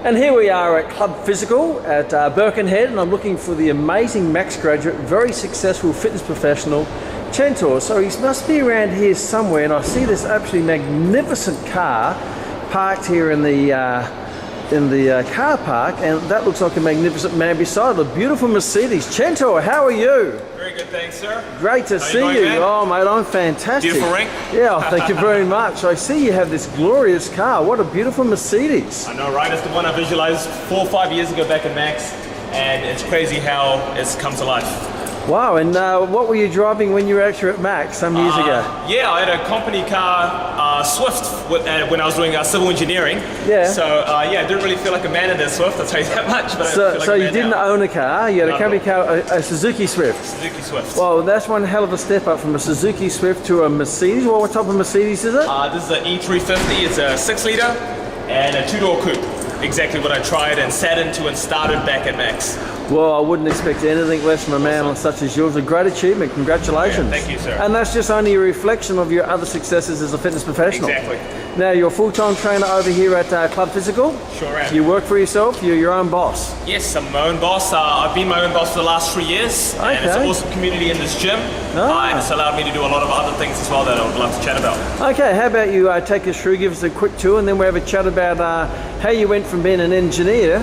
And here we are at Club Physical at Birkenhead, and I'm looking for the amazing Max graduate, very successful fitness professional, Chentur. So he must be around here somewhere, and I see this absolutely magnificent car parked here in the car park, and that looks like a magnificent man beside it, a beautiful Mercedes. Chentur, how are you? Very good, thanks, sir. Great to see you. Man? Oh, mate, I'm fantastic. Beautiful ring. Yeah, oh, thank you very much. I see you have this glorious car. What a beautiful Mercedes. I know, right? It's the one I visualized 4 or 5 years ago back at Max, and it's crazy how it's come to life. Wow, and what were you driving when you were actually at Max some years ago? Yeah, I had a company car, Swift, when I was doing civil engineering. Yeah. So, yeah, I didn't really feel like a man in that Swift, I'll tell you that much. But So, I feel like you didn't own a car, you had a company car, a Suzuki Swift. Suzuki Swift. Well, that's one hell of a step up from a Suzuki Swift to a Mercedes. Well, what type of Mercedes is it? This is an E350, it's a 6-litre and a 2-door coupe. Exactly what I tried and sat into and started back at Max. Well, I wouldn't expect anything less from a man such as yours. A great achievement. Congratulations. Yeah, thank you, sir. And that's just only a reflection of your other successes as a fitness professional. Exactly. Now, you're a full-time trainer over here at Club Physical. Sure am. You work for yourself. You're your own boss. Yes, I'm my own boss. I've been my own boss for the last 3 years. Okay. And it's an awesome community in this gym. Ah. And it's allowed me to do a lot of other things as well that I would love to chat about. Okay, how about you take us through, give us a quick tour, and then we'll have a chat about how you went from being an engineer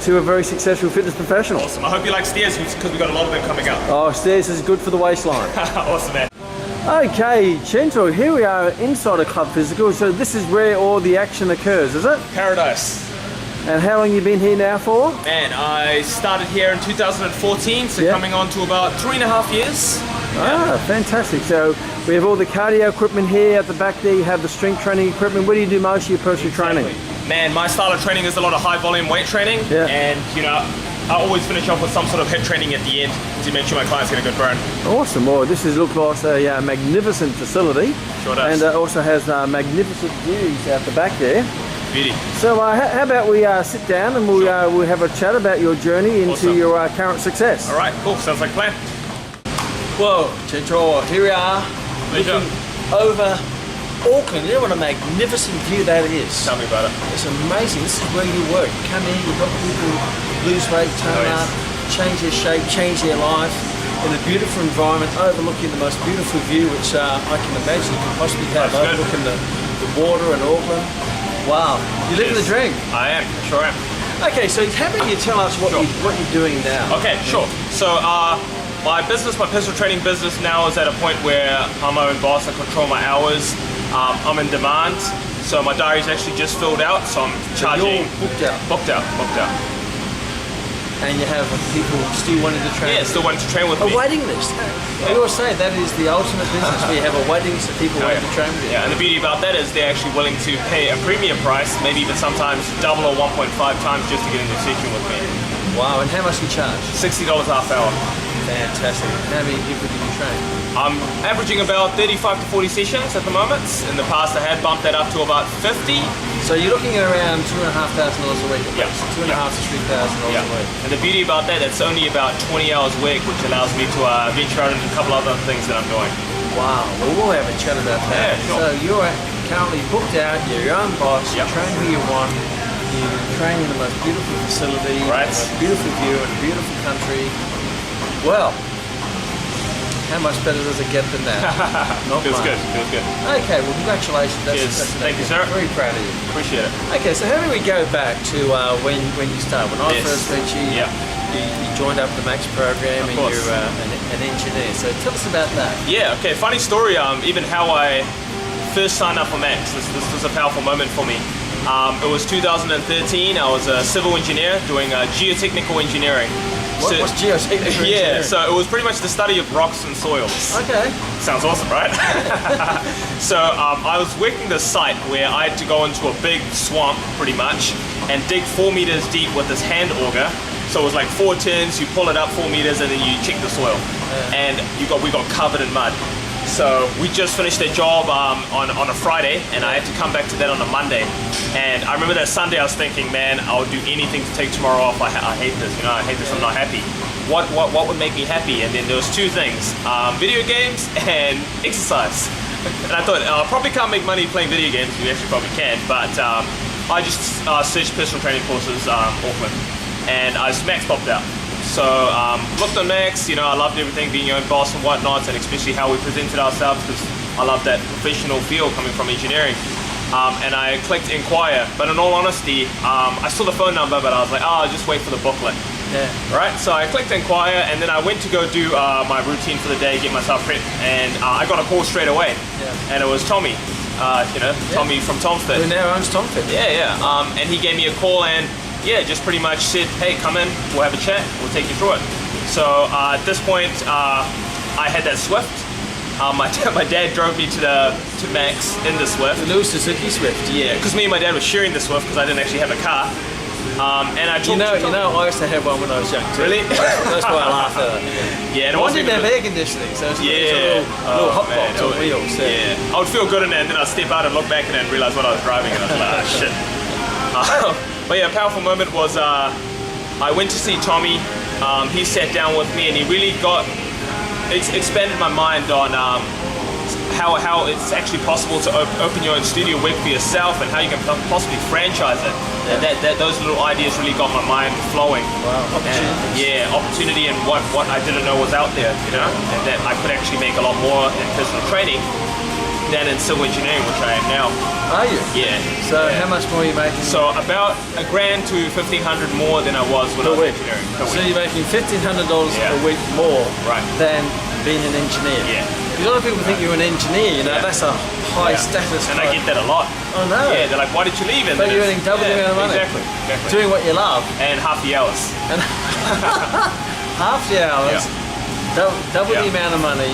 to a very successful fitness professional. Awesome. I hope you like stairs because we've got a lot of them coming up. Oh, stairs is good for the waistline. Awesome, man. Okay, Chentur, here we are inside a Club Physical. So this is where all the action occurs, is it? Paradise. And how long you been here now for? Man, I started here in 2014, so coming on to about 3.5 years. Ah, fantastic. So we have all the cardio equipment here at the back there. You have the strength training equipment. What do you do most of your personal training? Man, my style of training is a lot of high volume weight training. Yeah. And, you know, I always finish off with some sort of HIIT training at the end to make sure my clients get a good burn. Awesome. Well, this looks like a magnificent facility. Sure does. And also has magnificent views out the back there. Beauty. So how about we sit down and we'll have a chat about your journey into your current success. All right, cool. Sounds like a plan. Whoa, Chentur, here we are. Pleasure. Looking over Auckland. You know what a magnificent view that is. Tell me about it. It's amazing. This is where you work. You come in, you've got people lose weight, turn up, change their shape, change their life in a beautiful environment, overlooking the most beautiful view which I can imagine you can possibly have, overlooking the water in Auckland. Wow, you live in the dream. I am, sure am. Okay, so how about you tell us what you're doing now? Okay, sure. So my personal training business now is at a point where I'm my own boss. I control my hours. I'm in demand. So my diary's actually just filled out, so I'm charging. You're booked out. Booked out. And you have people still wanting to train? Yeah, still wanting to train with A me. waiting list. I always say that is the ultimate business where you have a waiting list of people wanting to train with you. Yeah, and the beauty about that is they're actually willing to pay a premium price, maybe even sometimes double or 1.5 times just to get into a session with me. Wow, and how much do you charge? $60 half hour. Fantastic. How many people do you train? I'm averaging about 35 to 40 sessions at the moment. In the past I had bumped that up to about 50. So you're looking at around $2,500 a week. Yeah. $2,500 to $3,000 a week. And the beauty about that, it's only about 20 hours a week, which allows me to venture out into a couple other things that I'm doing. Wow, well, we'll have a chat about that. Yeah, sure. So you're currently booked out, you're your own boss, you train who you want, you train in the most beautiful facility, right. the most beautiful view in a beautiful country. Well, how much better does it get than that? Feels good, feels good. Okay, well, congratulations. That's Thank you, sir. Very proud of you. Appreciate it. Okay, so how do we go back to when you started? When I first met you, you joined up the Max program and you're an engineer. So tell us about that. Yeah, okay, funny story, even how I first signed up for Max. This was a powerful moment for me. It was 2013, I was a civil engineer doing geotechnical engineering. What's geotechnical? Yeah, so it was pretty much the study of rocks and soils. Okay. Sounds awesome, right? So I was working this site where I had to go into a big swamp, pretty much, and dig 4 meters deep with this hand auger. So it was like 4 turns, you pull it up 4 meters, and then you check the soil. And we got covered in mud. So we just finished that job on a Friday, and I had to come back to that on a Monday. And I remember that Sunday I was thinking, man, I'll do anything to take tomorrow off. I hate this, I hate this, I'm not happy. What would make me happy? And then there was 2 things, video games and exercise. And I thought, I probably can't make money playing video games, you actually probably can, but I just searched personal training courses, Auckland, and Max popped out. So looked on Max, you know, I loved everything, being your own boss and whatnot, and especially how we presented ourselves, because I love that professional feel coming from engineering. And I clicked inquire, but in all honesty, I saw the phone number, but I was like, oh, I'll just wait for the booklet. Yeah. Right, so I clicked inquire, and then I went to go do my routine for the day, get myself prepped, and I got a call straight away. Yeah. And it was Tommy, you know, Tommy from Tomfit. Who now owns Tomfit. Yeah. And he gave me a call and just pretty much said, hey, come in, we'll have a chat, we'll take you through it. So at this point, I had that Swift. My dad drove me to Max in the Swift. The little Suzuki Swift. Yeah, because me and my dad were sharing the Swift because I didn't actually have a car. And I talked you know, I used to have one when I was young too. Really? That's why I laugh at it. Yeah, and it I wasn't didn't have even air conditioning, so it's Yeah. a little hot box on wheels. So. Yeah, I would feel good in it, and then I'd step out and look back and then realize what I was driving, and I was like, shit. But yeah, a powerful moment was I went to see Tommy. He sat down with me, and he really expanded my mind on how it's actually possible to open your own studio, work for yourself, and how you can possibly franchise it. And those little ideas really got my mind flowing. Wow, opportunity. Opportunity and what I didn't know was out there, you know, and that I could actually make a lot more in personal training than in civil engineering, which I am now. Are you? Yeah. So how much more are you making? So about $1,000 to $1,500 more than I was when I was engineering. So you're making $1,500 a week more than being an engineer. Yeah. A lot of people think you're an engineer, you know, that's a high status. And I get that a lot. Oh no. Yeah, they're like, why did you leave? And but you're earning double the amount of money. Exactly. Doing what you love. And half the hours. And half the hours, double the amount of money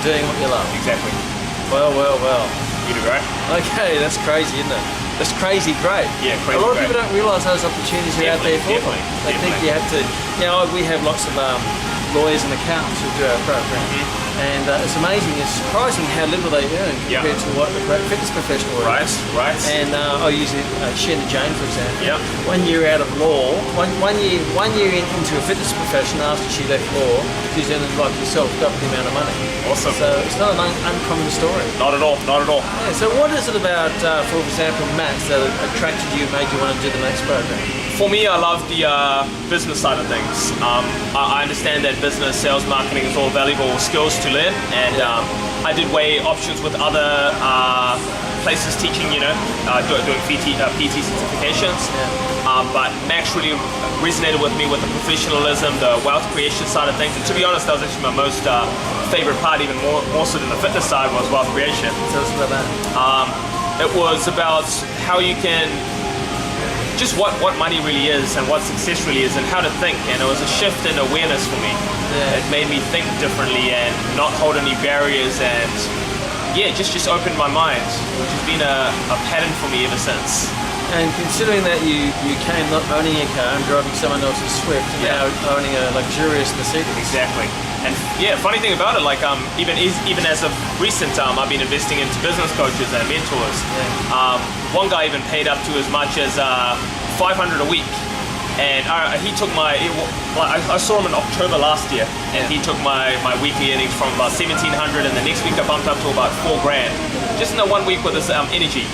doing what you love. Exactly. Well. You do right. Okay, that's crazy, isn't it? That's crazy great. Yeah, crazy. A lot of people don't realise those opportunities are out there for them. They think you have to, you know, we have lots of lawyers and accountants who do our program. And it's amazing, it's surprising how little they earn compared to what a great fitness professional earns. Right. And I'll use Shannon Jane, for example. 1 year out of law, one year into a fitness profession after she left law, she's earning, like yourself, double the amount of money. Awesome. So it's not an uncommon story. Not at all. Yeah, so what is it about, for example, Max, that attracted you and made you want to do the Max program? For me, I love the business side of things. I understand that business, sales, marketing is all valuable skills to learn, and I did weigh options with other places teaching, you know, doing PT certifications. But Max really resonated with me with the professionalism, the wealth creation side of things. And to be honest, that was actually my most favorite part, even more so than the fitness side, was wealth creation. Tell us about that. It was about how you can just what money really is and what success really is and how to think, and it was a shift in awareness for me. It made me think differently and not hold any barriers, and just opened my mind, which has been a pattern for me ever since. And considering that you came not owning a car and driving someone else's Swift, and now owning a luxurious Mercedes. Exactly. And funny thing about it, like even as of recent, I've been investing into business coaches and mentors. One guy even paid up to as much as $500 a week, and he took I saw him in October last year, and he took my weekly earnings from about $1,700, and the next week I bumped up to about $4,000, just in the 1 week with his energy.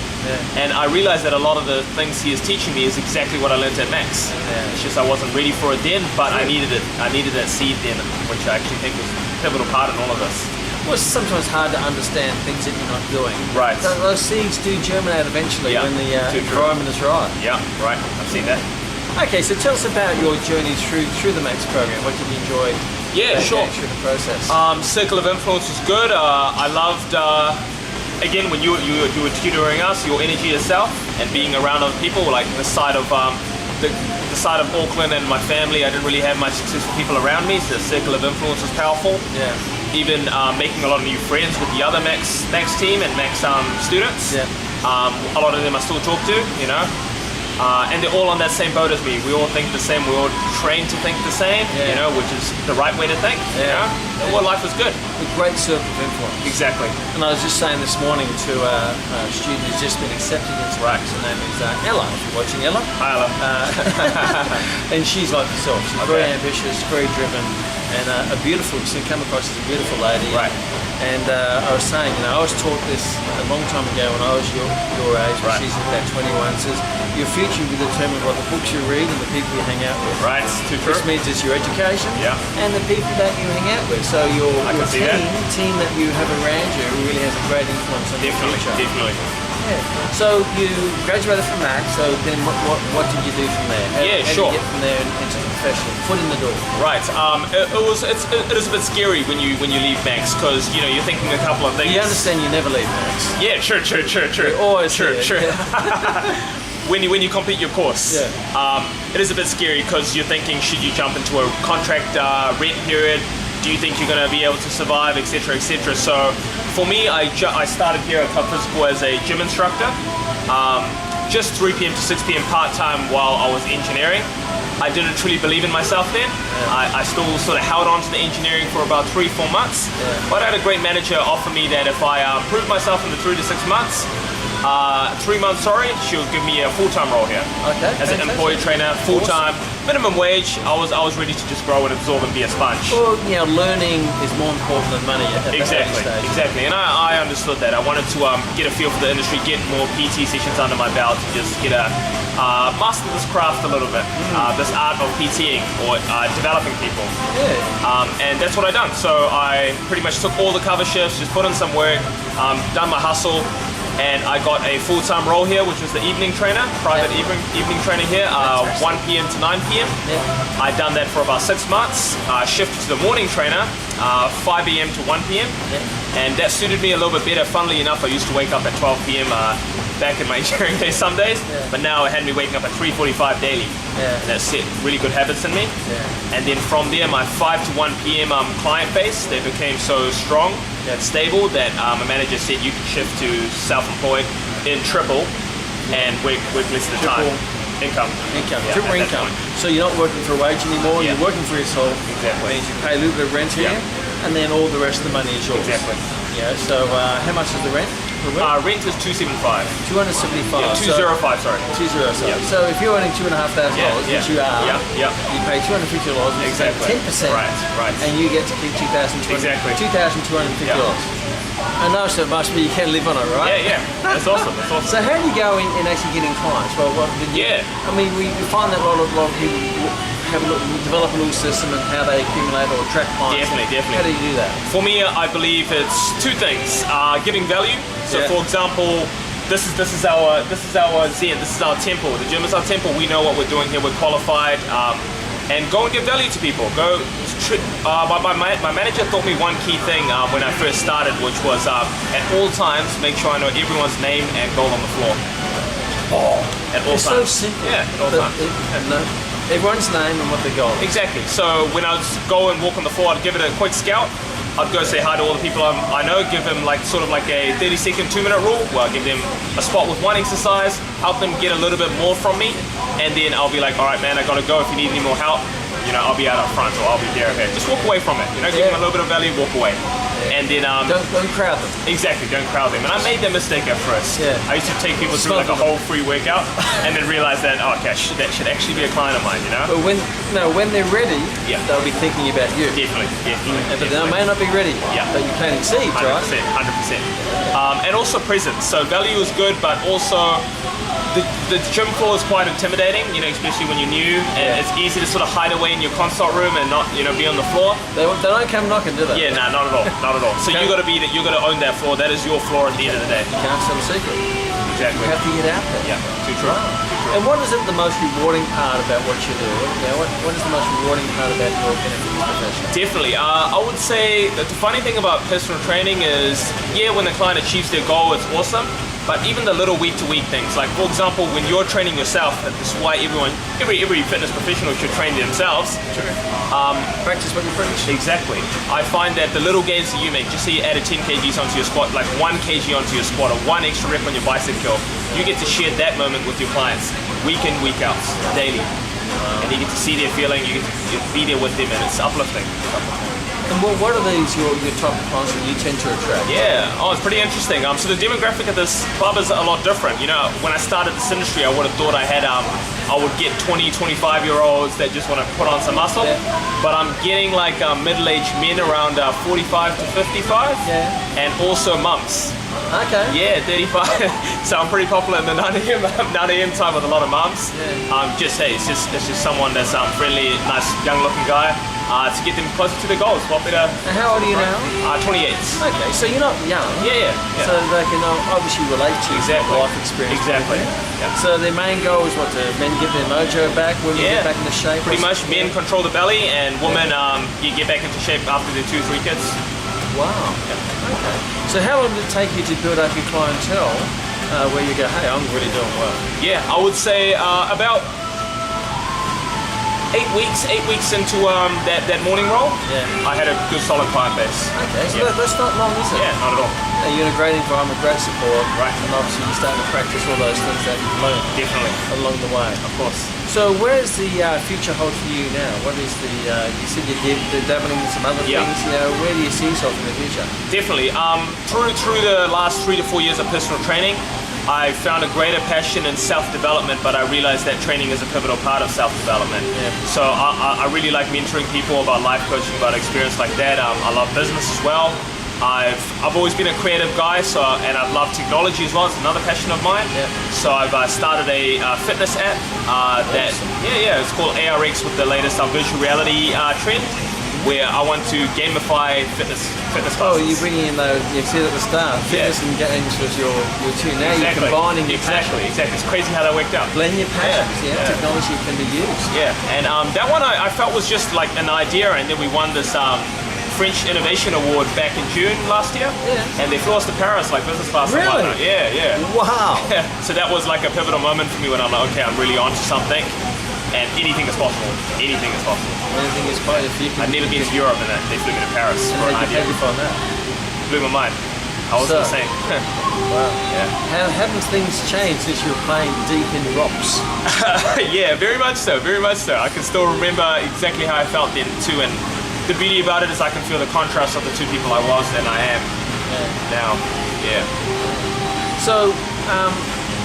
And I realized that a lot of the things he is teaching me is exactly what I learned at Max. It's just I wasn't ready for it then, but I needed it. I needed that seed then, which I actually think was a pivotal part in all of this. Well, it's sometimes hard to understand things that you're not doing. Right. Those seeds do germinate eventually when the environment is right. Yeah, right. I've seen that. Okay, so tell us about your journey through the Max program. What did you enjoy? Sure. Through the process. Circle of influence was good. I loved. Again, when you were tutoring us, your energy yourself and being around other people, like the side of the side of Auckland and my family, I didn't really have much successful people around me, so the circle of influence was powerful. Even making a lot of new friends with the other Max team and Max students. A lot of them I still talk to, you know. And they're all on that same boat as me. We all think the same. We're all trained to think the same, you know, which is the right way to think. You know? Well, life is good. A great circle of influence. Exactly. And I was just saying this morning to a student who's just been accepted into Max. Her name is Ella. If you're watching, Ella. Hi, Ella. And she's like herself. She's very ambitious, very driven, and a beautiful. She's come across as a beautiful lady. Right. And I was saying, I was taught this a long time ago when I was your age, which is about 21. It says your future will be determined by the books you read and the people you hang out with. Right, too true. This means it's your education and the people that you hang out with. So your team that you have around you really has a great influence on your future. Definitely. Yeah. So you graduated from Mac. So then, what did you do from there? How did you get from there into the profession? Foot in the door. Right. It is a bit scary when you leave Max because you're thinking a couple of things. You understand? You never leave Max. Yeah. True. You're always True. here. When you complete your course, it is a bit scary because you're thinking, should you jump into a contract rent period? Do you think you're going to be able to survive, etc., etc.? So for me, I started here at Club Physical as a gym instructor, just 3 p.m. to 6 p.m. part-time while I was engineering. I didn't truly believe in myself then. I still sort of held on to the engineering for about 3-4 months. But I had a great manager offer me that if I proved myself in the 3 to 6 months, 3 months, she'll give me a full-time role here. Okay. As an employee trainer, full-time, minimum wage. I was ready to just grow and absorb and be a sponge. Well, learning is more important than money at that stage. Exactly. And I understood that. I wanted to get a feel for the industry, get more PT sessions under my belt, to just get a master this craft a little bit, this art of PTing or developing people. Yeah. And that's what I done. So I pretty much took all the cover shifts, just put in some work, done my hustle. And I got a full-time role here, which was the evening trainer, private evening trainer here, 1 p.m. to 9 p.m. I'd done that for about 6 months, shifted to the morning trainer, 5 a.m. to 1 p.m. And that suited me a little bit better. Funnily enough, I used to wake up at 12 p.m. Back in my engineering days some days, but now it had me waking up at 3:45 daily. And that set really good habits in me. And then from there, my 5 to 1 p.m. Client base, they became so strong and stable that my manager said you can shift to self-employed in triple and work less of the time. Income. Triple income. So you're not working for a wage anymore, you're working for yourself. Exactly. It means you pay a little bit of rent here, and then all the rest of the money is yours. Exactly. So how much is the rent? Rent is $275. $275. 205, sorry. 205. So if you're earning $2,500, which you are, you pay $250, which is 10%. Right. And you get to keep $2,250. I know, so it must be you can live on it, right? Yeah. That's awesome. So how do you go in actually getting clients? Well, I mean, we find that a lot of people develop a little system and how they accumulate or attract clients. Definitely. How do you do that? For me, I believe it's 2 things: giving value. So, for example, this is our zen. This is our temple. The gym is our temple. We know what we're doing here. We're qualified. And go and give value to people. My manager taught me one key thing when I first started, which was at all times make sure I know everyone's name and goal on the floor. At all times. It's so simple. Yeah, at all times. Everyone's name and what their goal is. Exactly. So when I would go and walk on the floor, I'd give it a quick scout. I'd go say hi to all the people I know, give them sort of like a 30-second, 2-minute rule, where I give them a spot with one exercise, help them get a little bit more from me, and then I'll be like, all right, man, I gotta go. If you need any more help, I'll be out up front or I'll be there. Okay, just walk away from it. Give them a little bit of value, walk away. And then don't crowd them. Exactly, don't crowd them. And I made that mistake at first. I used to take people through like a whole free workout, and then realize that that should actually be a client of mine. But when they're ready, they'll be thinking about you. Definitely. But they may not be ready. But you're planting seeds, 100%, right? 100%. And also presence. So value is good, but also the gym floor is quite intimidating, especially when you're new, and it's easy to sort of hide away in your consult room and not, be on the floor. They don't come knocking, do they? Yeah, no, not at all. So you got to own that floor. That is your floor at the end of the day. You can't sell a secret. Exactly. You have to get out there. Yeah, too true. And what is the most rewarding part about what you do? What is the most rewarding part about your benefits profession? Definitely. I would say that the funny thing about personal training is, when the client achieves their goal, it's awesome. But even the little week-to-week things, like for example, when you're training yourself, this is why every fitness professional should train themselves. Practice what you preach. Exactly. I find that the little gains that you make, just say you added 10 kgs onto your squat, like 1 kg onto your squat, or 1 extra rep on your bicep curl, you get to share that moment with your clients, week in, week out, daily. And you get to see their feeling, you get to be there with them, and it's uplifting. And what are these your top clients that you tend to attract? It's pretty interesting. So the demographic of this club is a lot different. When I started this industry, I would have thought I had I would get 20, 25-year-olds that just want to put on some muscle. Yeah. But I'm getting like middle-aged men around 45 to 55, Yeah. and also mums. Okay. Yeah, 35. So I'm pretty popular in the 9 a.m. time with a lot of mums. Yeah. Hey, it's just someone that's friendly, nice, young-looking guy. To get them closer to their goals. Want me to? And how old are you now? 28. Okay, so you're not young. Yeah. So they can obviously relate to Exactly. life experience. Exactly. Yeah. So their main goal is what, to men get their mojo back, women get back into shape? Pretty much, men control the belly, and women you get back into shape after their 2-3 kids. Wow. Yeah. Okay. So how long did it take you to build up your clientele where you go, hey, I'm really doing well? Yeah, I would say about 8 weeks into that morning roll, I had a good solid client base. Okay, so that's not long, is it? Yeah, not at all. You're in a great environment, great support, Right. and obviously you're starting to practice all those things that you've learned Definitely, along the way. of course. So where's the future hold for you now? What is the, you said you're dabbling in some other Yeah. things, where do you see yourself in the future? Definitely. Through the last 3 to 4 years of personal training, I found a greater passion in self-development, but I realized that training is a pivotal part of self-development. Yeah. So I really like mentoring people about life coaching, about experience like that. I love business as well. I've always been a creative guy, and I love technology as well. It's another passion of mine. Yeah. So I've started a fitness app that it's called ARX with the latest virtual reality trend, where I want to gamify fitness classes. Oh, you're bringing in those, you said at the start, fitness and games was your two. Now you're combining your Exactly. It's crazy how that worked out. blend your passions, technology can be used. Yeah, and that one I felt was just like an idea, and then we won this French Innovation Award back in June last year. Yeah. And they flew us to Paris like business class. Really? Yeah. Wow. So that was like a pivotal moment for me when I'm like, okay, I'm really onto something, and anything is possible. Anything is possible. Anything is possible if you can. I'd never been to Europe, and they flew me to Paris for an How idea. did you find that? Blew my mind. I was the same. Wow. Yeah. How haven't things changed since you were playing deep in rocks? Yeah, very much so. I can still remember exactly how I felt then too, and the beauty about it is I can feel the contrast of the two people I was and I am now. Yeah. So,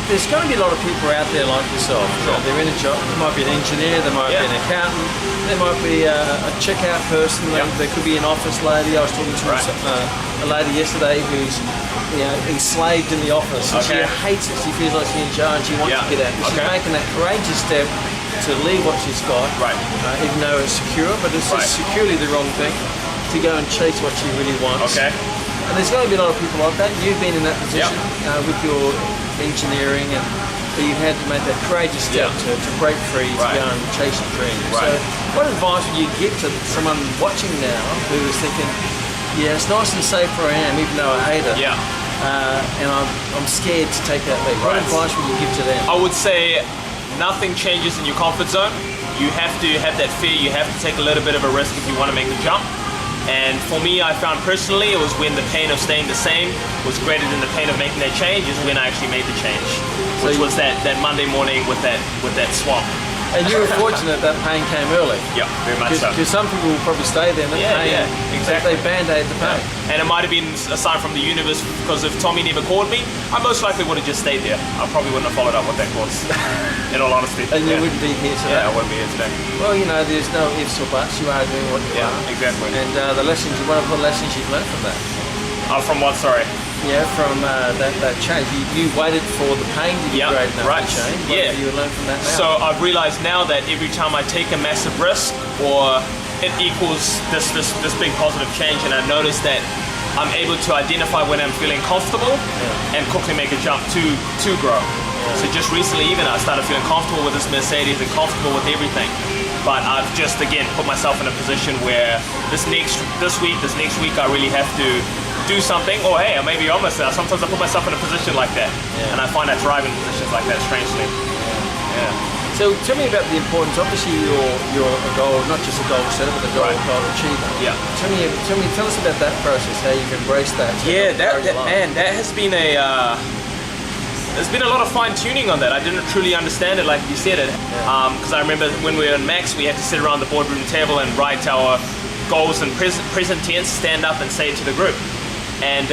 there's going to be a lot of people out there like yourself. They're in a job. There might be an engineer, there might be an accountant, there might be a checkout person, there could be an office lady. I was talking to a lady yesterday who's enslaved in the office. And she hates it. She feels like she's in charge. She wants to get out. She's making that courageous step to leave what she's got, even though it's secure, but it's just securely the wrong thing, to go and chase what she really wants. Okay. And there's going to be a lot of people like that. You've been in that position with your engineering, and you've had to make that courageous step to break free, to go and chase your dreams. So what advice would you give to someone watching now who is thinking, yeah, it's nice and safe where I am, even though I hate it, and I'm scared to take that leap? What advice would you give to them? I would say nothing changes in your comfort zone. You have to have that fear. You have to take a little bit of a risk if you want to make the jump. And for me, I found personally, it was when the pain of staying the same was greater than the pain of making that change, is when I actually made the change, which was that Monday morning with that swamp. And you were fortunate that pain came early. Yeah, very much so. Because some people will probably stay there and exactly. They band-aid the pain. And it might have been a sign from the universe, because if Tommy never called me, I most likely would have just stayed there. I probably wouldn't have followed up with that course, in all honesty. And you wouldn't be here today. Yeah, I wouldn't be here today. Well, there's no ifs or buts. You are doing what you are. Exactly. And what are the lessons you've learned from that? From what, sorry? Yeah, from that change. You waited for the pain to be great enough to change. What have you learned from that now? So I've realized now that every time I take a massive risk, or it equals this big positive change, and I've noticed that I'm able to identify when I'm feeling comfortable and quickly make a jump to grow. So just recently even I started feeling comfortable with this Mercedes and comfortable with everything. But I've just again put myself in a position where this next week I really have to do something, or hey, I may be almost there. Sometimes I put myself in a position like that, and I find I thrive in positions like that, strangely. So tell me about the importance. Obviously, you're a goal, not just a goal setter, but a goal achiever. Yeah. Tell us about that process. How you've embraced that. That has been there's been a lot of fine tuning on that. I didn't truly understand it like you said it, because I remember when we were in Max, we had to sit around the boardroom table and write our goals in present tense, stand up and say it to the group. and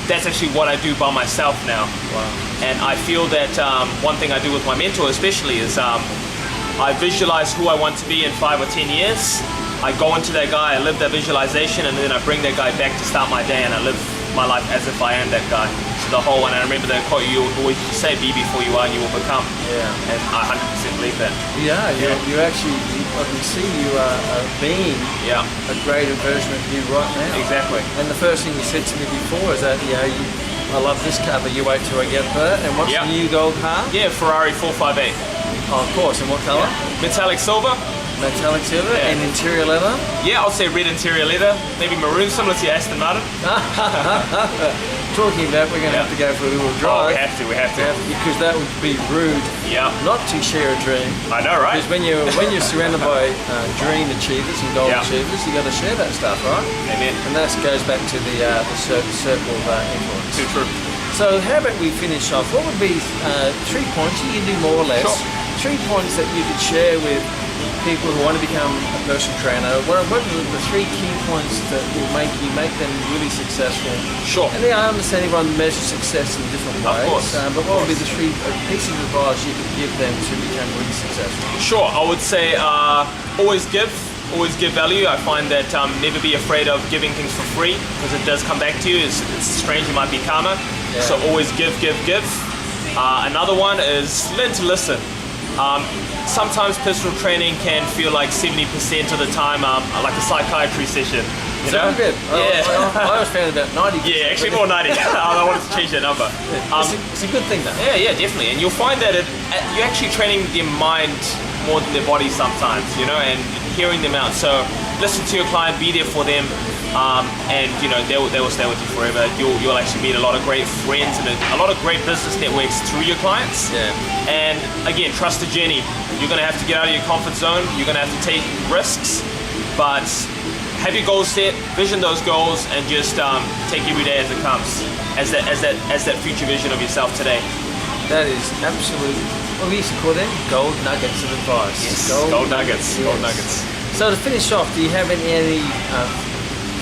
that's actually what I do by myself now. Wow. And I feel that one thing I do with my mentor especially is I visualize who I want to be in 5 or 10 years. I go into that guy, I live that visualization, and then I bring that guy back to start my day, and I live my life as if I am that guy. So the whole one, and I remember that quote you always say, be before you are and you will become. Yeah. And I 100% believe that. Yeah, you actually, I can see you are being Yeah. a greater version of you right now. Exactly. And the first thing you said to me before is that, I love this car, but you wait till I get there. And what's Yeah. the new gold car? Yeah, Ferrari 458. Oh, of course. And what color? Metallic silver. Metallic silver. Yeah. And interior leather? Yeah, I'll say red interior leather, maybe maroon, similar to your Aston Martin. Talking about, we're going to Yeah. have to go for a little Oh, drive. we have to. Because that would be rude Yeah, not to share a dream. I know, right? Because when you're surrounded by dream achievers and goal Yeah. achievers, you got to share that stuff, right? Amen. And that goes back to the circle of influence. Too true. So how about we finish off? What would be 3 points, you can do more or less, Sure. 3 points that you could share with people who want to become a personal trainer? What are the 3 key points that will make them really successful? Sure. And then I understand everyone measures success in different ways, Of course. but what would be the 3 pieces of advice you could give them to become really successful? Sure, I would say always give value. I find that never be afraid of giving things for free, because it does come back to you. It's strange, it might be karma. Yeah. So always give. Another one is learn to listen. Sometimes personal training can feel like 70% of the time like a psychiatry session. You know? Good. Yeah. I always found about 90%. Yeah, actually more 90. I wanted to change that number. It's a good thing though. Yeah, definitely. And you'll find that you're actually training their mind more than their body sometimes, and hearing them out. So listen to your client, be there for them, and they will stay with you forever. You'll actually meet a lot of great friends and a lot of great business networks through your clients. Yeah. And again, trust the journey. You're going to have to get out of your comfort zone. You're going to have to take risks, but have your goals set, vision those goals, and just take every day as it comes, as that future vision of yourself today. That is absolute. Well, we used to call them gold nuggets of advice. Yes, gold nuggets. Yes. Gold nuggets. So to finish off, do you have any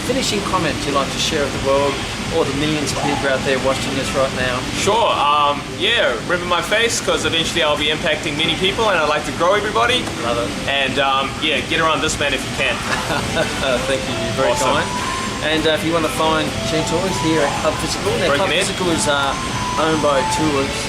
finishing comments you'd like to share with the world, or the millions of people out there watching this right now? Sure. Remember my face, because eventually I'll be impacting many people, and I'd like to grow everybody. Love it. And get around this man if you can. Thank you. You're very Awesome. kind. And if you want to find Chentur, he's here at Hub Physical. Now, Hub Breaking in. Physical is owned by 2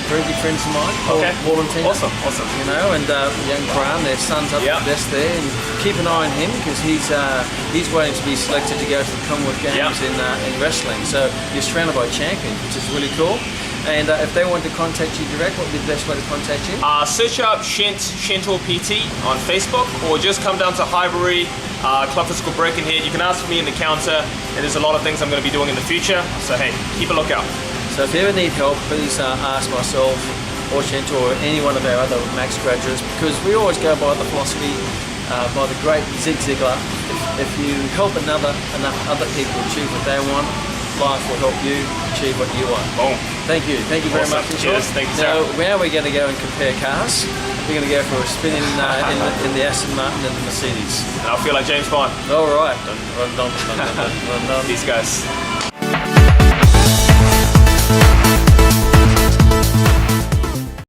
very good friends of mine, Paul and Tina. Awesome. And young Graham, their son's up Yep. the best there, and keep an eye on him because he's waiting to be selected to go to the Commonwealth Games Yep. in wrestling. So you're surrounded by champions, which is really cool. And if they want to contact you direct, what would be the best way to contact you? Search up Chentur PT on Facebook, or just come down to Highbury, Club Physical Birkenhead. You can ask for me in the counter, and there's a lot of things I'm going to be doing in the future. So hey, keep a lookout. So if you ever need help, please ask myself or Chentur or any one of our other Max graduates, because we always go by the philosophy by the great Zig Ziglar. If you help enough other people achieve what they want, life will help you achieve what you want. Boom. Thank you very Awesome. much. Cheers. Thank you, Now, sir. now we're going to go and compare cars. We're going to go for a spin in the Aston Martin and the Mercedes. And I'll feel like James Bond. All right. Dun, dun, dun, dun, dun, dun, dun. These guys.